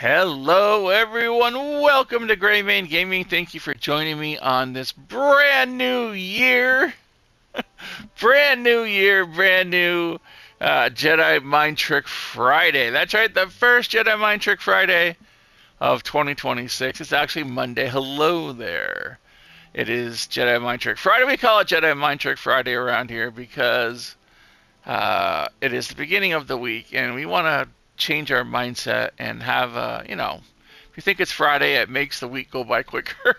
Hello, everyone. Welcome to Greymane Gaming. Thank you for joining me on this brand new year. Brand new Jedi Mind Trick Friday. That's right, the first Jedi Mind Trick Friday of 2026. It's actually Monday. Hello there. It is Jedi Mind Trick Friday. We call it Jedi Mind Trick Friday around here because it is the beginning of the week, and we want to change our mindset and have, if you think it's Friday, it makes the week go by quicker.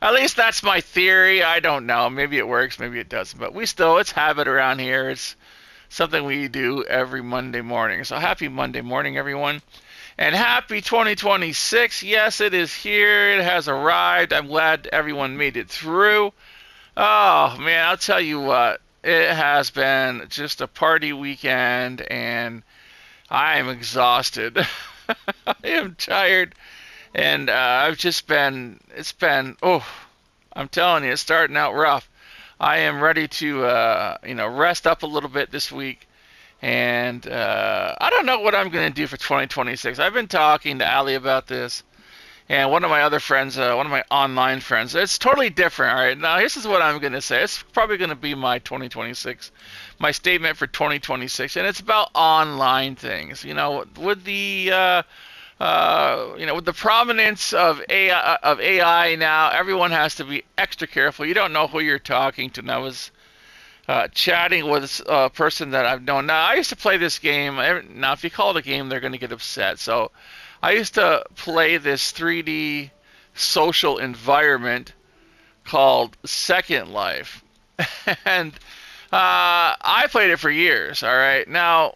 At least that's my theory. I don't know. Maybe it works, maybe it doesn't. But it's habit around here. It's something we do every Monday morning. So happy Monday morning, everyone. And happy 2026. Yes, it is here. It has arrived. I'm glad everyone made it through. Oh, man, I'll tell you what. It has been just a party weekend, and I am exhausted. I am tired, and I'm telling you, it's starting out rough. I am ready to, rest up a little bit this week, and I don't know what I'm going to do for 2026. I've been talking to Ali about this, and one of my other friends, one of my online friends, it's totally different. All right, now this is what I'm going to say. It's probably going to be my 2026, my statement for 2026, and it's about online things. With the prominence of AI now, everyone has to be extra careful. You don't know who you're talking to. And I was chatting with a person that I've known. Now, I used to play this game. Now, if you call it a game, they're going to get upset. So I used to play this 3D social environment called Second Life. And I played it for years, all right? Now,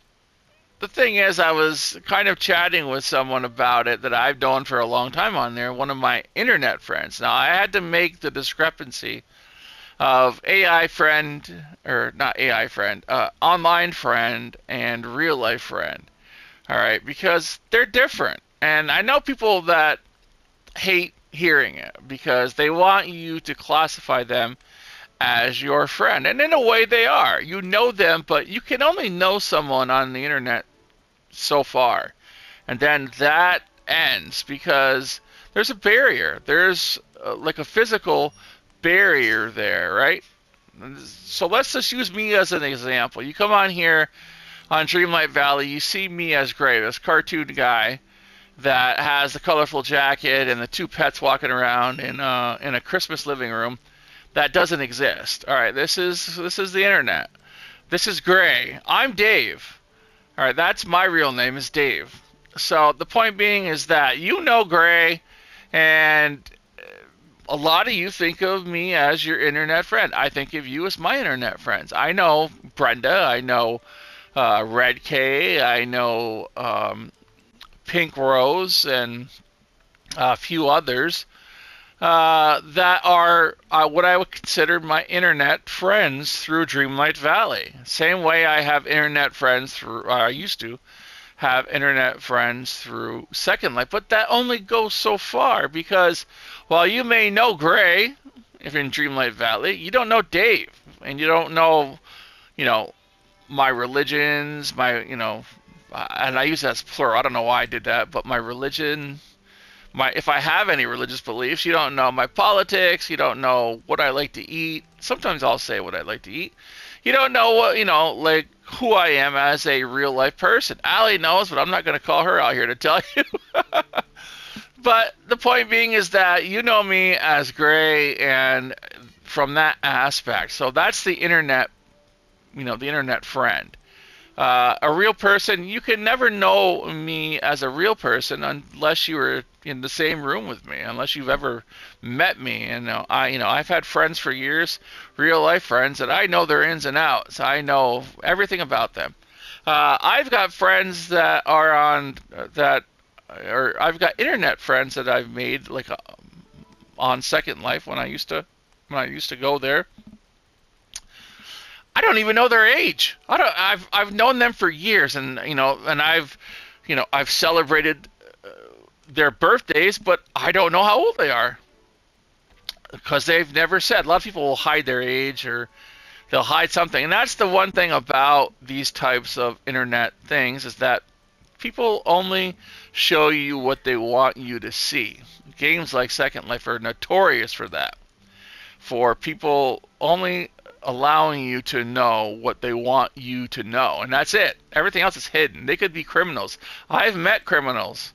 the thing is, I was kind of chatting with someone about it that I've known for a long time on there, one of my internet friends. Now, I had to make the discrepancy of AI friend, or not AI friend, online friend and real life friend, all right? Because they're different. And I know people that hate hearing it because they want you to classify them as your friend. And in a way, they are. You know them, but you can only know someone on the internet so far. And then that ends because there's a barrier. There's like a physical barrier there, right? So let's just use me as an example. You come on here on Dreamlight Valley, you see me as Gray, this cartoon guy that has the colorful jacket and the two pets walking around in a Christmas living room. That doesn't exist. All right, this is the internet. This is Gray. I'm Dave. All right, that's my real name is Dave. So the point being is that you know Gray, and a lot of you think of me as your internet friend. I think of you as my internet friends. I know Brenda. I know Red K. I know Pink Rose and a few others that are what I would consider my internet friends through Dreamlight Valley. Same way I have internet friends through, I used to have internet friends through Second Life, but that only goes so far because while you may know Gray, if you're in Dreamlight Valley, you don't know Dave, and you don't know, my religions, and I use that as plural. I don't know why I did that, but my religion, if I have any religious beliefs, you don't know my politics, you don't know what I like to eat. Sometimes I'll say what I like to eat. You don't know what, like who I am as a real life person. Allie knows, but I'm not going to call her out here to tell you. But the point being is that you know me as Gray, and from that aspect. So that's the internet, the internet friend. A real person, you can never know me as a real person unless you were in the same room with me, unless you've ever met me. And I've had friends for years, real life friends, that I know their ins and outs. I know everything about them. I've got friends that are I've got internet friends that I've made like on Second Life when I used to go there. I don't even know their age. I've known them for years, and I've celebrated their birthdays, but I don't know how old they are because they've never said. A lot of people will hide their age, or they'll hide something, and that's the one thing about these types of internet things is that people only show you what they want you to see. Games like Second Life are notorious for that, for people only allowing you to know what they want you to know, and that's it. Everything else is hidden. They could be criminals. I've met criminals.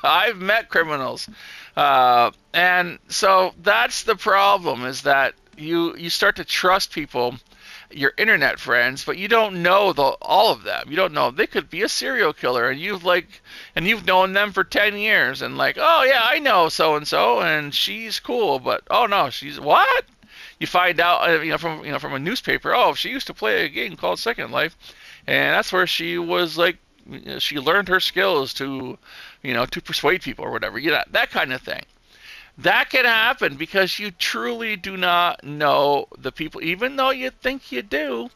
I've met criminals, and so that's the problem. Is that you start to trust people, your internet friends, but you don't know all of them. You don't know they could be a serial killer, and you've known them for 10 years, and like, oh yeah, I know so and she's cool, but oh no, she's what? You find out, from a newspaper. Oh, she used to play a game called Second Life, and that's where she was like, she learned her skills to, to persuade people or whatever. That kind of thing. That can happen because you truly do not know the people, even though you think you do.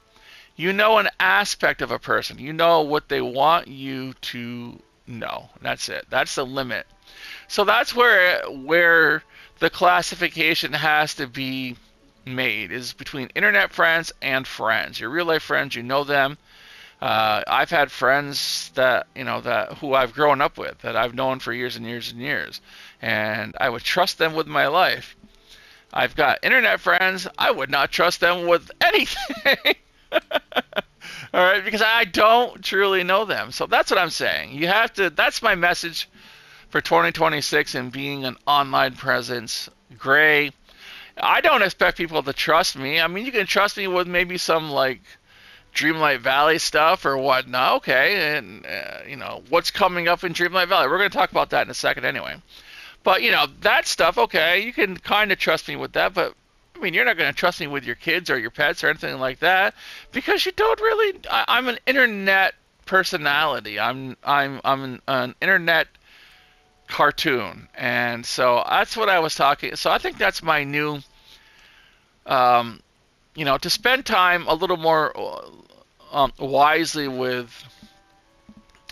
You know an aspect of a person. You know what they want you to know. That's it. That's the limit. So that's where the classification has to be made, is between internet friends and friends. Your real life friends, you know them. I've had friends that who I've grown up with, that I've known for years and years and years, and I would trust them with my life. I've got internet friends, I would not trust them with anything. All right, because I don't truly know them. So that's what I'm saying. You have to. That's my message for 2026 and being an online presence. Gray. I don't expect people to trust me. I mean, you can trust me with maybe some like Dreamlight Valley stuff or whatnot. Okay, and what's coming up in Dreamlight Valley. We're going to talk about that in a second anyway. But that stuff. Okay, you can kind of trust me with that. But I mean, you're not going to trust me with your kids or your pets or anything like that, because you don't really. I'm an internet personality. I'm an internet cartoon, and so that's what I was talking. So I think that's my new, to spend time a little more wisely with,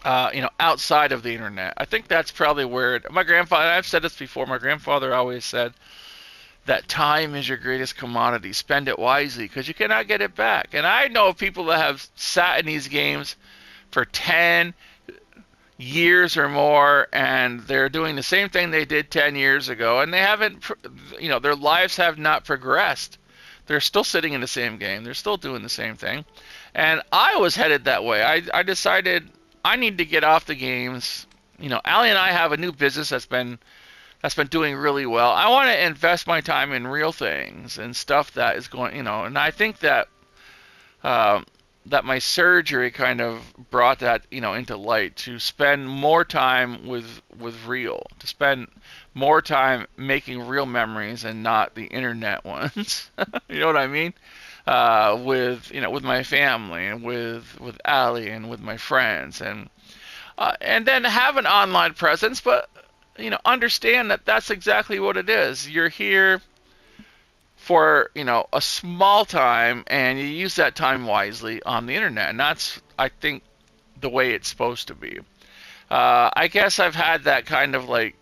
outside of the internet. I think that's probably where my grandfather. I've said this before. My grandfather always said that time is your greatest commodity. Spend it wisely, because you cannot get it back. And I know people that have sat in these games for 10 years or more, and they're doing the same thing they did 10 years ago, and they haven't, their lives have not progressed. They're still sitting in the same game. They're still doing the same thing. And I was headed that way. I decided I need to get off the games. Allie and I have a new business that's been doing really well. I want to invest my time in real things and stuff that is going, and I think that that my surgery kind of brought that, into light, to spend more time with real, to spend more time making real memories and not the internet ones. You know what I mean? With my family and with Allie and with my friends, and then have an online presence, but understand that that's exactly what it is. You're here for a small time, and you use that time wisely on the internet, and that's, I think, the way it's supposed to be. I guess I've had that kind of like,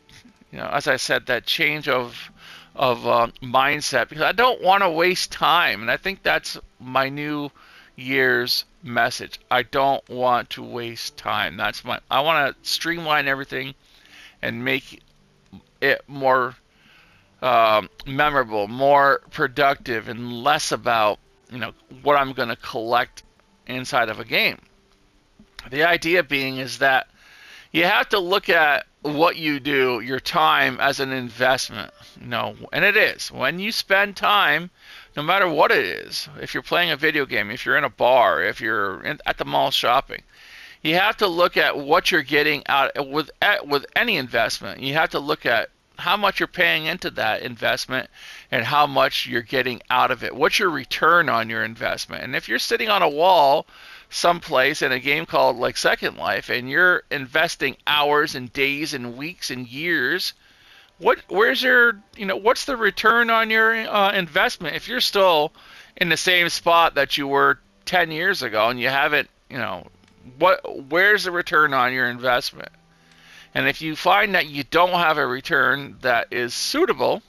as I said, that change of mindset, because I don't want to waste time, and I think that's my new year's message. I don't want to waste time. I want to streamline everything and make it more memorable, more productive, and less about what I'm going to collect inside of a game. The idea being is that you have to look at what you do, your time, as an investment. And it is. When you spend time, no matter what it is, if you're playing a video game, if you're in a bar, if you're at the mall shopping, you have to look at what you're getting out with any investment. You have to look at how much you're paying into that investment and how much you're getting out of it. What's your return on your investment? And if you're sitting on a wall someplace in a game called like Second Life, and you're investing hours and days and weeks and years, what's the return on your investment? If you're still in the same spot that you were 10 years ago and you haven't, where's the return on your investment? And if you find that you don't have a return that is suitable,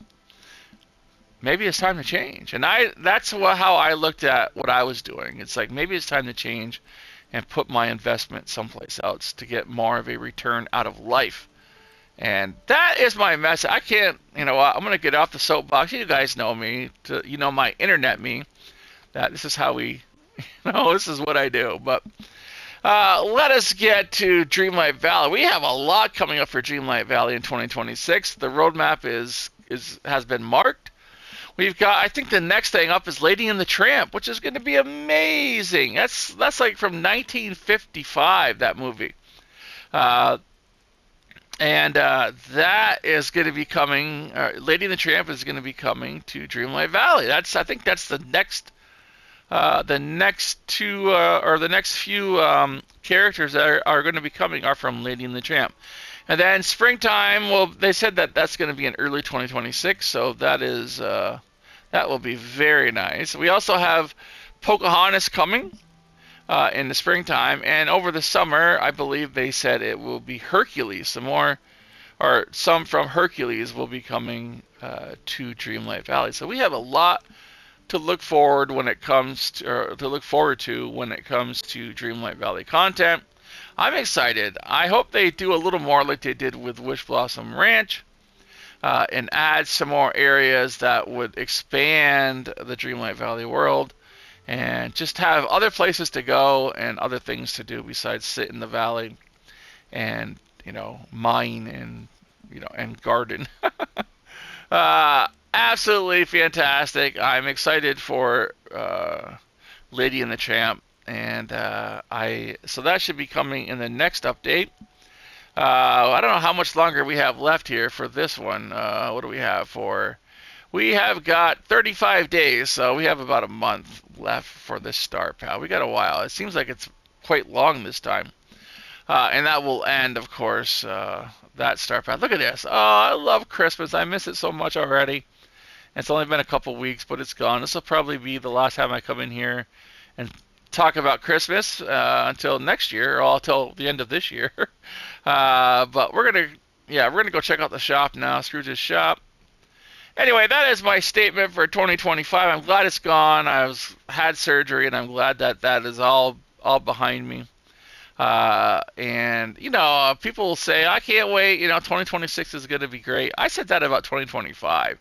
maybe it's time to change. And that's how I looked at what I was doing. It's like, maybe it's time to change and put my investment someplace else to get more of a return out of life. And that is my message. I can't, I'm going to get off the soapbox. You guys know me, my internet me, that this is how we, this is what I do. But let us get to Dreamlight Valley. We have a lot coming up for Dreamlight Valley in 2026. The roadmap has been marked. We've got, I think the next thing up is Lady and the Tramp, which is going to be amazing. That's like from 1955, that movie. That is going to be coming, Lady and the Tramp is going to be coming to Dreamlight Valley. I think that's the next few characters that are going to be coming are from Lady and the Tramp. And then springtime, well, they said that's going to be in early 2026, so that will be very nice. We also have Pocahontas coming in the springtime, and over the summer, I believe they said it will be Hercules. Some from Hercules will be coming to Dreamlight Valley. So we have a lot to look forward to when it comes to Dreamlight Valley content. I'm excited. I hope they do a little more like they did with Wish Blossom Ranch, and add some more areas that would expand the Dreamlight Valley world, and just have other places to go and other things to do besides sit in the valley and mine and garden. Absolutely fantastic. I'm excited for Lady and the Tramp. And so that should be coming in the next update. I don't know how much longer we have left here for this one. What do we have for? We have got 35 days, so we have about a month left for this star path. We got a while. It seems like it's quite long this time. And that will end, of course, that star path. Look at this. Oh, I love Christmas. I miss it so much already. It's only been a couple weeks, but it's gone. This will probably be the last time I come in here and talk about Christmas until next year, or until the end of this year. But we're gonna go check out the shop now, Scrooge's shop. Anyway, that is my statement for 2025. I'm glad it's gone. Had surgery, and I'm glad that is all behind me. And people will say, I can't wait. 2026 is going to be great. I said that about 2025.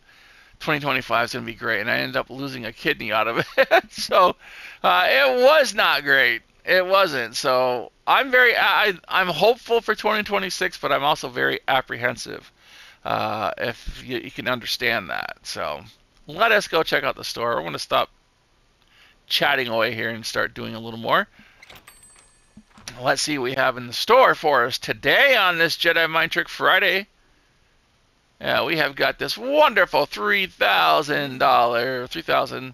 2025 is going to be great, and I ended up losing a kidney out of it. So it was not great. It wasn't. So I'm I'm hopeful for 2026, but I'm also very apprehensive. If you can understand that. So let us go check out the store. I want to stop chatting away here and start doing a little more. Let's see what we have in the store for us today on this Jedi Mind Trick Friday. We have got this wonderful $3,000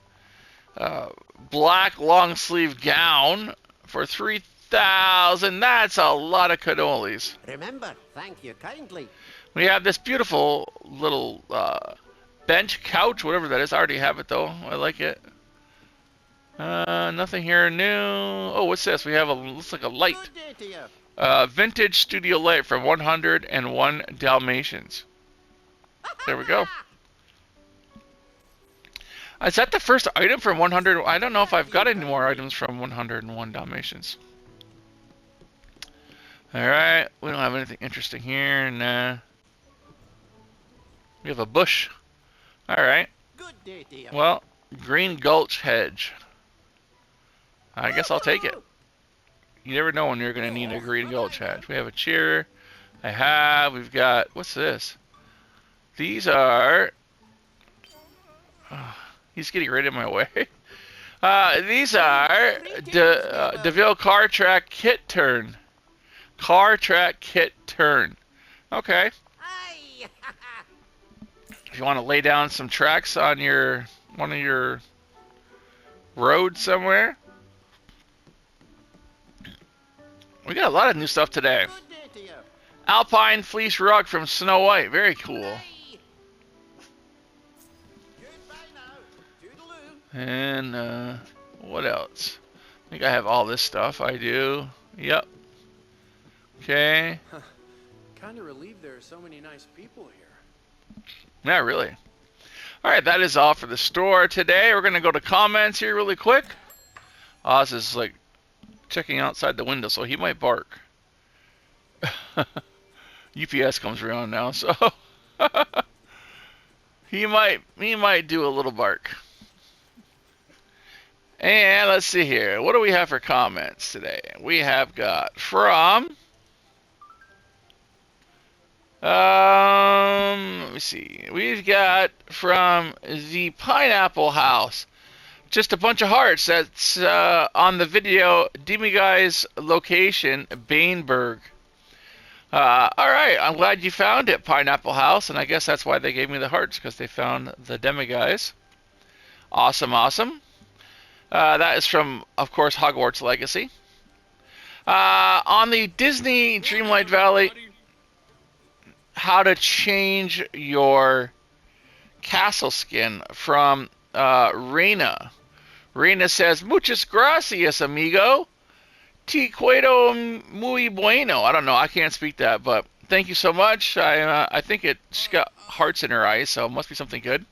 black long sleeve gown for $3,000. That's a lot of cannolis. Remember, thank you kindly. We have this beautiful little bench couch, whatever that is. I already have it though. I like it. Nothing here new. Oh, what's this? We have looks like a light. Good day to you. Vintage studio light from 101 Dalmatians. There we go. Is that the first item from 100? I don't know if I've got any more items from 101 Dalmatians. Alright, we don't have anything interesting here. Nah. We have a bush. Alright. Good day to you. Well, Green Gulch Hedge. I guess I'll take it. You never know when you're going to need a Green Gulch Hedge. We have a chair. We've got, what's this? These are, he's getting right in my way. These are DeVille Car Track Kit Turn. Car Track Kit Turn. Okay. If you want to lay down some tracks on one of your roads somewhere. We got a lot of new stuff today. Alpine Fleece Rug from Snow White. Very cool. And what else? I think I have all this stuff. I do. Yep. Okay. Kind of relieved there are so many nice people here. Not really. Alright, that is all for the store today. We're going to go to comments here really quick. Oz is like checking outside the window, so he might bark. UPS comes around now, so he might do a little bark. And let's see here. What do we have for comments today? We have got from let me see. We've got from the Pineapple House. Just a bunch of hearts. That's on the video. Demiguy's location, Bainburg. Alright, I'm glad you found it, Pineapple House, and I guess that's why they gave me the hearts, because they found the Demiguys. Awesome, awesome. That is from, of course, Hogwarts Legacy. On the Disney Dreamlight Valley, how to change your castle skin from Reina. Reina says, Muchas gracias, amigo. Te cuido muy bueno. I don't know. I can't speak that, but thank you so much. I think she's got hearts in her eyes, so it must be something good.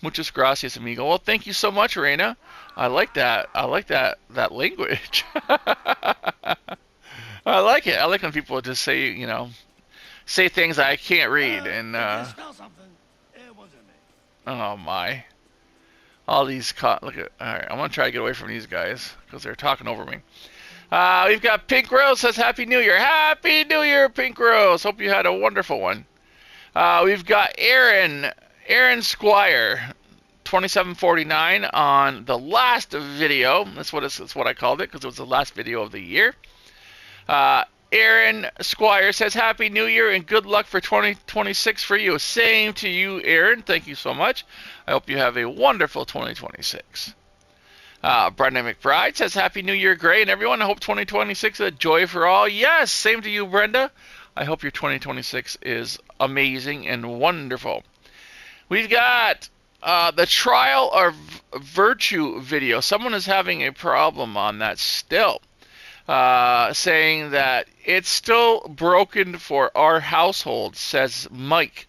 Muchas gracias, amigo. Well, thank you so much, Reina. I like that. I like that language. I like it. I like when people just say, say things I can't read. And oh my, all these look at. All right, I'm gonna try to get away from these guys because they're talking over me. We've got Pink Rose says Happy New Year. Happy New Year, Pink Rose. Hope you had a wonderful one. We've got Aaron Squire, 2749 on the last video. That's what I called it because it was the last video of the year. Aaron Squire says Happy New Year and good luck for 2026 for you. Same to you, Aaron. Thank you so much. I hope you have a wonderful 2026. Brenda McBride says Happy New Year, Gray, and everyone. I hope 2026 is a joy for all. Yes, same to you, Brenda. I hope your 2026 is amazing and wonderful. We've got the Trial of Virtue video. Someone is having a problem on that still. Saying that it's still broken for our household, says Mike.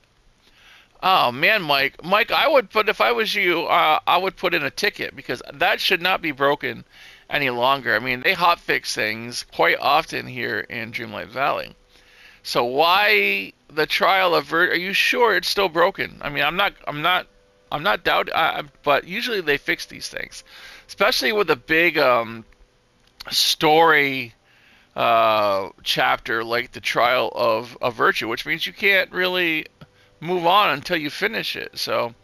Oh man, Mike, I would put, if I was you, I would put in a ticket because that should not be broken any longer. I mean, they hotfix things quite often here in Dreamlight Valley. So why the Trial of Virtue? Are you sure it's still broken? I mean, I'm not doubting, but usually they fix these things, especially with a big story chapter like the Trial of Virtue, which means you can't really move on until you finish it. So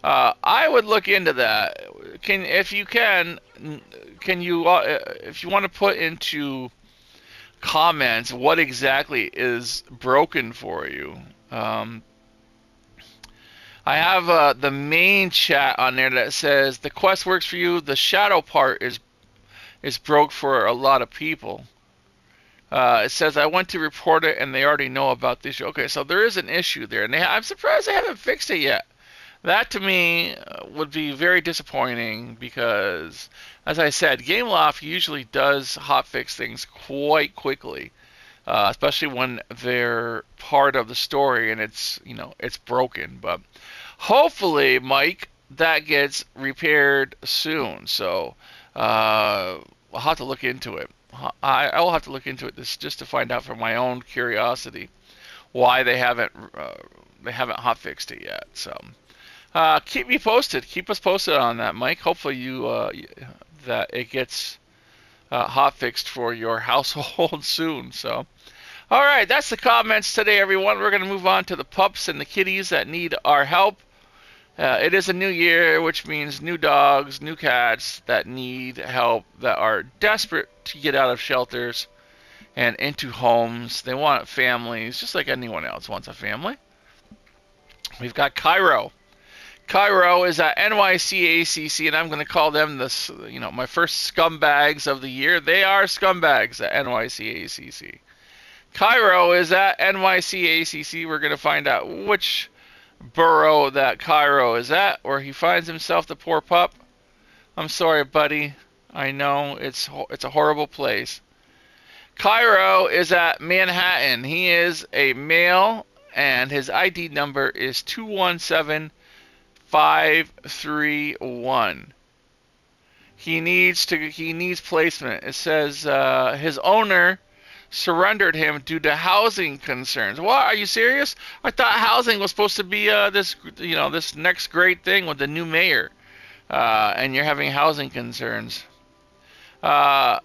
I would look into that. If you want to put into comments what exactly is broken for you. I have the main chat on there that says the quest works for you. The shadow part is broke for a lot of people. It says I went to report it and they already know about the issue. Okay, so there is an issue there, and I'm surprised they haven't fixed it yet. That to me would be very disappointing because, as I said, Gameloft usually does hotfix things quite quickly, especially when they're part of the story and it's broken. But hopefully, Mike, that gets repaired soon. So I'll have to look into it. I will have to look into it just to find out for my own curiosity why they haven't hotfixed it yet. So keep me posted. Keep us posted on that, Mike. Hopefully that it gets hotfixed for your household soon. So all right, that's the comments today, everyone. We're going to move on to the pups and the kitties that need our help. It is a new year, which means new dogs, new cats that need help, that are desperate to get out of shelters and into homes. They want families, just like anyone else wants a family. We've got Cairo. Cairo is at NYCACC, and I'm going to call them my first scumbags of the year. They are scumbags at NYCACC. Cairo is at NYCACC. We're going to find out which borough that Cairo is at, where he finds himself, the poor pup. I'm sorry, buddy. I know it's a horrible place. Cairo is at Manhattan. He is a male, and his ID number is 217531. He needs placement. It says his owner surrendered him due to housing concerns. What? Are you serious? I thought housing was supposed to be this next great thing with the new mayor, and you're having housing concerns. Uh,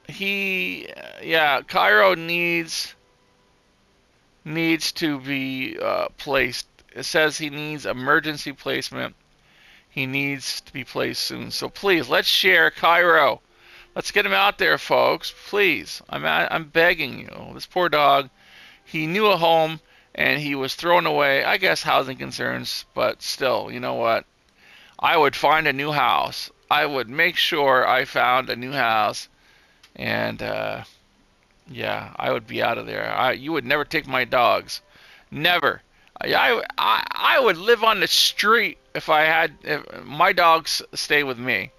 Cairo needs to be placed. It says he needs emergency placement. He needs to be placed soon. So please, let's share Cairo. Let's get him out there, folks. Please, I'm begging you. This poor dog, he knew a home and he was thrown away. I guess housing concerns, but still, you know what? I would find a new house. I would make sure I found a new house, and I would be out of there. You would never take my dogs, never. I would live on the street if my dogs stay with me.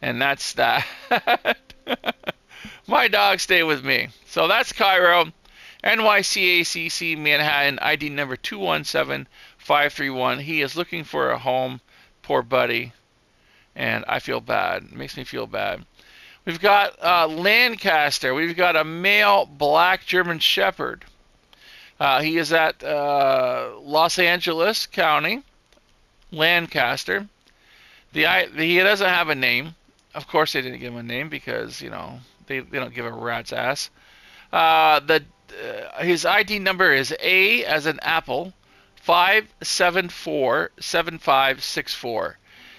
And that's that. My dogs stay with me. So that's Cairo, NYCACC, Manhattan, ID number 217531. He is looking for a home. Poor buddy. And I feel bad. It makes me feel bad. We've got Lancaster. We've got a male black German Shepherd. He is at Los Angeles County, Lancaster. He doesn't have a name. Of course, they didn't give him a name because they don't give a rat's ass. His ID number is A as an apple, 5747564.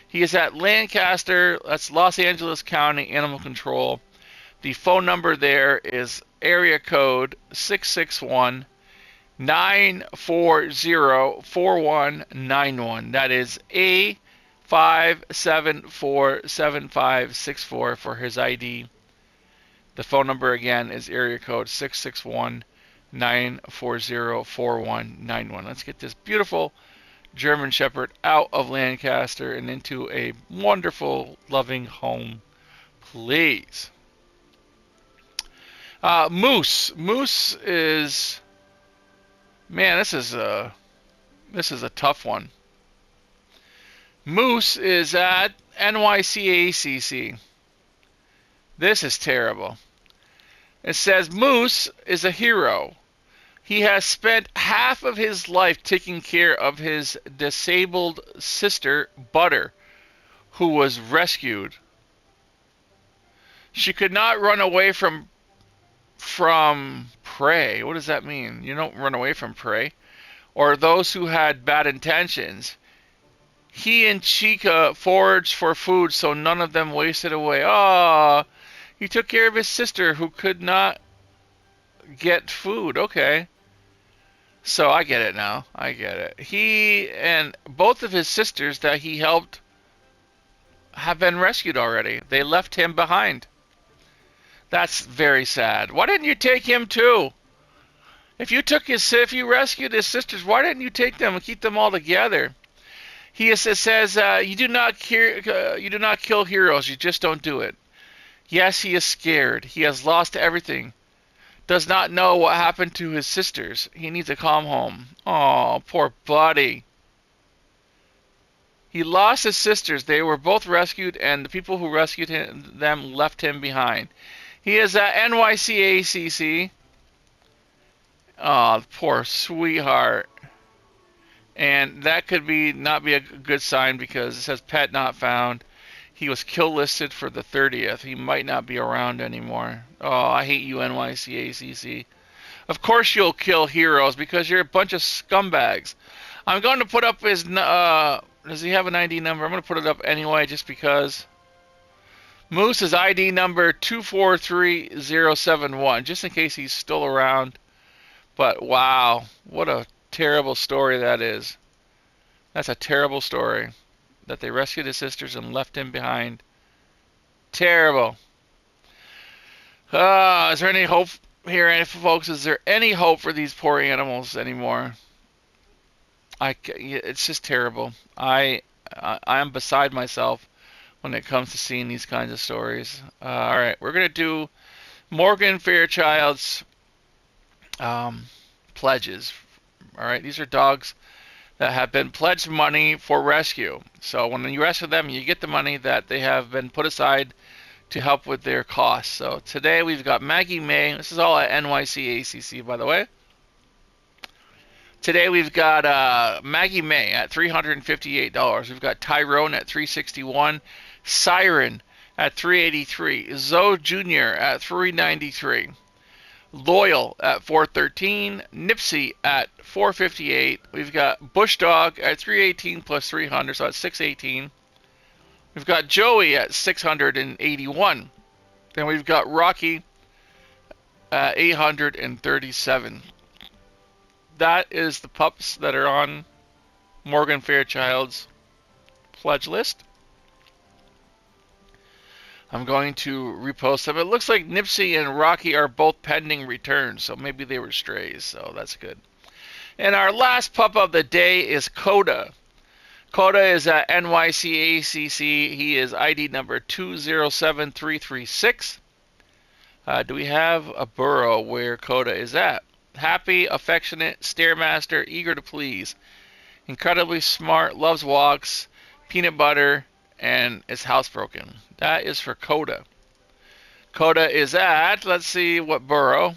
He is at Lancaster. That's Los Angeles County Animal Control. The phone number there is area code 661-940-4191. That is A 5747564 for his ID. The phone number again is area code 661-940-4191. Let's get this beautiful German Shepherd out of Lancaster and into a wonderful, loving home, please. Moose. Moose is, man, this is a tough one. Moose is at NYCACC. This is terrible. It says Moose is a hero. He has spent half of his life taking care of his disabled sister, Butter, who was rescued. She could not run away from prey. What does that mean? You don't run away from prey. Or those who had bad intentions. He and Chica foraged for food so none of them wasted away. Ah, he took care of his sister who could not get food. Okay. So I get it now. I get it. He and both of his sisters that he helped have been rescued already. They left him behind. That's very sad. Why didn't you take him too? If you rescued his sisters, why didn't you take them and keep them all together? It says you do not kill heroes. You just don't do it. Yes, he is scared. He has lost everything. Does not know what happened to his sisters. He needs a calm home. Oh, poor buddy. He lost his sisters. They were both rescued, and the people who rescued them left him behind. He is at NYCACC. Oh, poor sweetheart. And that could not be a good sign because it says pet not found. He was kill listed for the 30th. He might not be around anymore. Oh, I hate you, NYCACC. Of course you'll kill heroes because you're a bunch of scumbags. I'm going to put up his... does he have an ID number? I'm going to put it up anyway just because. Moose's ID number 243071, just in case he's still around. But wow, what a terrible story that is. That's a terrible story. That they rescued his sisters and left him behind. Terrible. Is there any hope here, folks? Is there any hope for these poor animals anymore? It's just terrible. I am beside myself when it comes to seeing these kinds of stories. All right, we're going to do Morgan Fairchild's pledges. All right, these are dogs that have been pledged money for rescue. So when you rescue them, you get the money that they have been put aside to help with their costs. So today we've got Maggie May. This is all at NYCACC, by the way. Today we've got Maggie May at $358. We've got Tyrone at $361. Siren at $383. Zoe Jr. at $393. Loyal at $413. Nipsey at $458. We've got Bush Dog at $318 plus $300, so that's $618. We've got Joey at $681. Then we've got Rocky at $837. That is the pups that are on Morgan Fairchild's pledge list. I'm going to repost them. It looks like Nipsey and Rocky are both pending returns, so maybe they were strays, so that's good. And our last pup of the day is Coda. Coda is at NYCACC. He is ID number 207336. Do we have a burrow where Coda is at? Happy, affectionate, stairmaster, eager to please. Incredibly smart, loves walks, peanut butter, and is housebroken. That is for Coda. Coda is at, let's see what borough.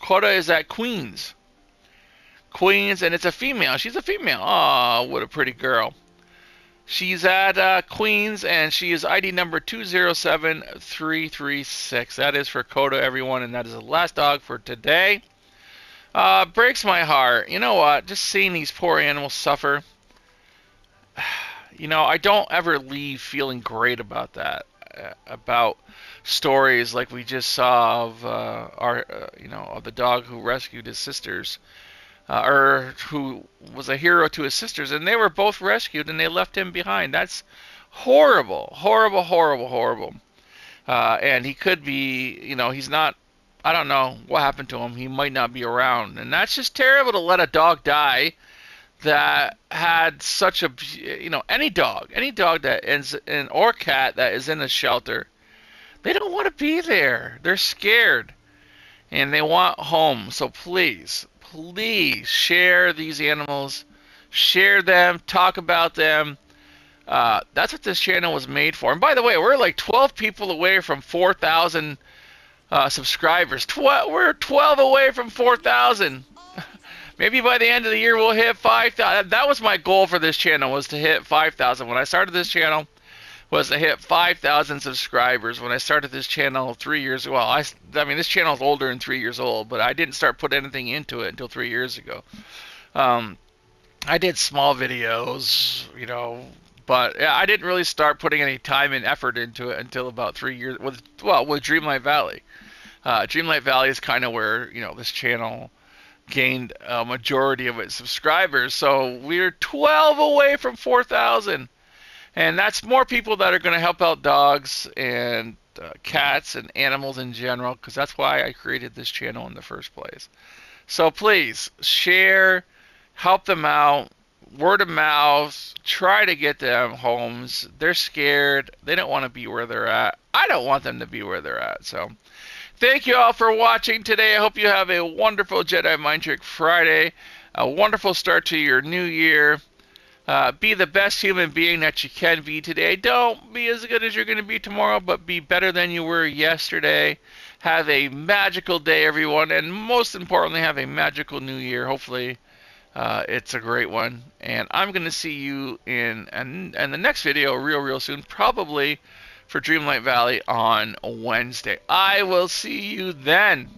Coda is at Queens. Queens, and it's a female. She's a female. Oh, what a pretty girl. She's at Queens, and she is ID number 207336. That is for Coda, everyone, and that is the last dog for today. Breaks my heart. You know what? Just seeing these poor animals suffer. You know, I don't ever leave feeling great about that. About stories like we just saw of of the dog who rescued his sisters, or who was a hero to his sisters, and they were both rescued and they left him behind. That's horrible, horrible, horrible, horrible. And he could be, he's not. I don't know what happened to him. He might not be around, and that's just terrible to let a dog die that had such a, any dog that ends in, or cat that is in a shelter, they don't want to be there. They're scared and they want home. So please share these animals, share them, talk about them. That's what this channel was made for. And by the way, we're like 12 people away from 4,000 subscribers. We're 12 away from 4,000. Maybe by the end of the year we'll hit 5,000. That was my goal for this channel, was to hit 5,000. When I started this channel, was to hit 5,000 subscribers. When I started this channel 3 years ago, I mean this channel is older than 3 years old, but I didn't start putting anything into it until 3 years ago. I did small videos, but yeah, I didn't really start putting any time and effort into it until about 3 years with Dreamlight Valley. Dreamlight Valley is kind of where this channel gained a majority of its subscribers. So we're 12 away from 4,000, and that's more people that are going to help out dogs and cats and animals in general, because that's why I created this channel in the first place. So please share, help them out, word of mouth, try to get them homes. They're scared. They don't want to be where they're at. I don't want them to be where they're at. So thank you all for watching today. I hope you have a wonderful Jedi Mind Trick Friday, a wonderful start to your new year. Be the best human being that you can be today. Don't be as good as you're going to be tomorrow, but be better than you were yesterday. Have a magical day, everyone, and most importantly, have a magical new year. Hopefully, it's a great one. And I'm going to see you in the next video real soon, probably for Dreamlight Valley on Wednesday. I will see you then.